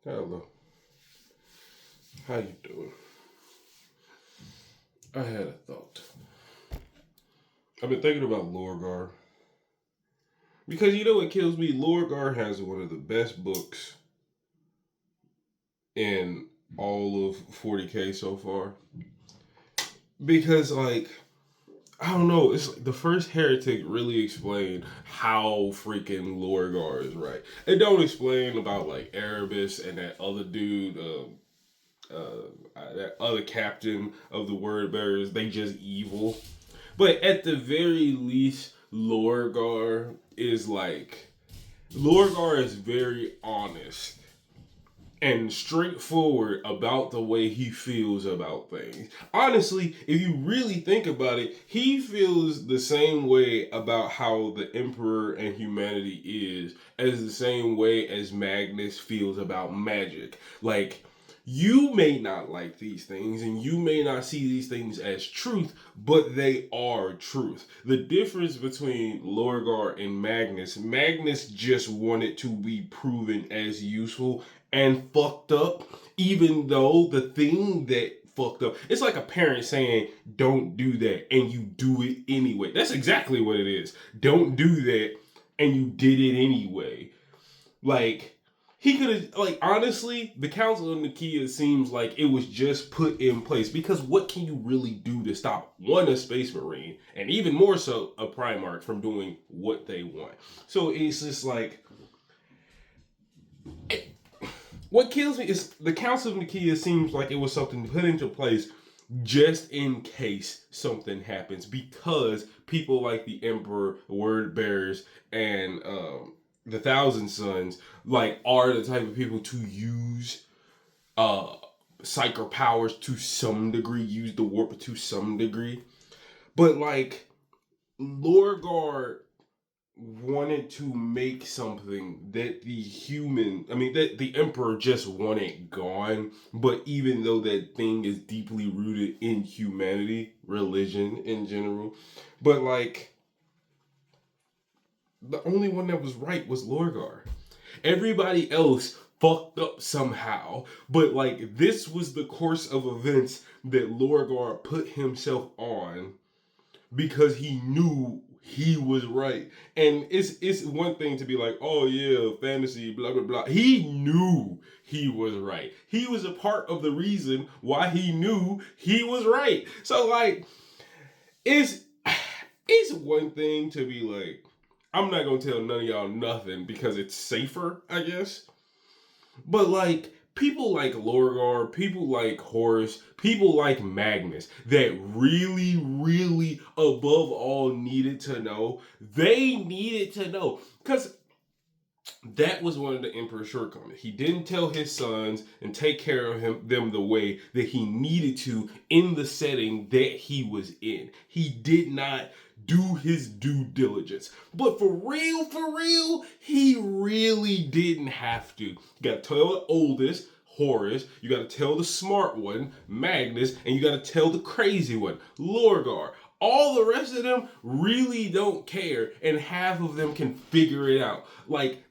Hello. How you doing? I had a thought. I've been thinking about Lorgar. Because you know what kills me? Lorgar has one of the best books in all of 40K so far. Because, like, I don't know, it's like the first heretic really explained how freaking Lorgar is right. It don't explain about, like, Erebus and that other dude, that other captain of the word bearers. They just evil. But at the very least, Lorgar is very honest and straightforward about the way he feels about things. Honestly, if you really think about it, he feels the same way about how the Emperor and humanity is as the same way as Magnus feels about magic. Like, you may not like these things and you may not see these things as truth, but they are truth. The difference between Lorgar and Magnus just wanted to be proven as useful and fucked up, even though the thing that fucked up, it's like a parent saying, don't do that, and you do it anyway. That's exactly what it is. Don't do that, and you did it anyway. Like, he could have, like, honestly, the Council of Nicaea seems like it was just put in place because what can you really do to stop one, a Space Marine, and even more so, a Primarch from doing what they want? So it's just like, what kills me is the Council of Nicaea seems like it was something put into place just in case something happens because people like the Emperor, the Word Bearers, and the Thousand Sons like are the type of people to use psycho powers to some degree, use the warp to some degree. But like Lorgar wanted to make something that that the Emperor just wanted gone. But even though that thing is deeply rooted in humanity, religion in general, but like the only one that was right was Lorgar. Everybody else fucked up somehow. But like this was the course of events that Lorgar put himself on because he knew he was right. And it's one thing to be like, oh yeah, fantasy, blah blah blah. He knew he was right. He was a part of the reason why he knew he was right. So like it's one thing to be like, I'm not gonna tell none of y'all nothing because it's safer, I guess. But like people like Lorgar, people like Horus, people like Magnus that really, really above all needed to know. They needed to know. Because that was one of the Emperor's shortcomings. He didn't tell his sons and take care of them the way that he needed to in the setting that he was in. He did not do his due diligence. But for real, he really didn't have to. You gotta tell the oldest, Horus, you gotta tell the smart one, Magnus, and you gotta tell the crazy one, Lorgar. All the rest of them really don't care, and half of them can figure it out. Like,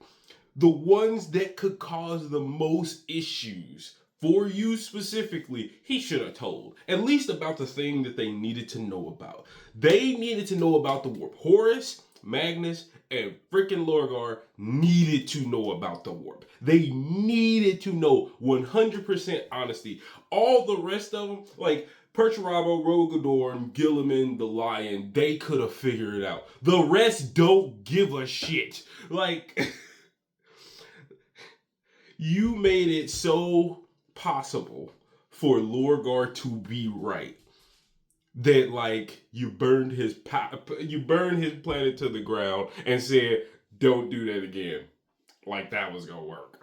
the ones that could cause the most issues for you specifically, he should have told. At least about the thing that they needed to know about. They needed to know about the warp. Horus, Magnus, and freaking Lorgar needed to know about the warp. They needed to know 100% honesty. All the rest of them, like Perturabo, Rogadorn, Gilliman, the Lion, they could have figured it out. The rest don't give a shit. Like... You made it so possible for Lorgar to be right that like you burned his planet to the ground and said, "Don't do that again." Like that was gonna work.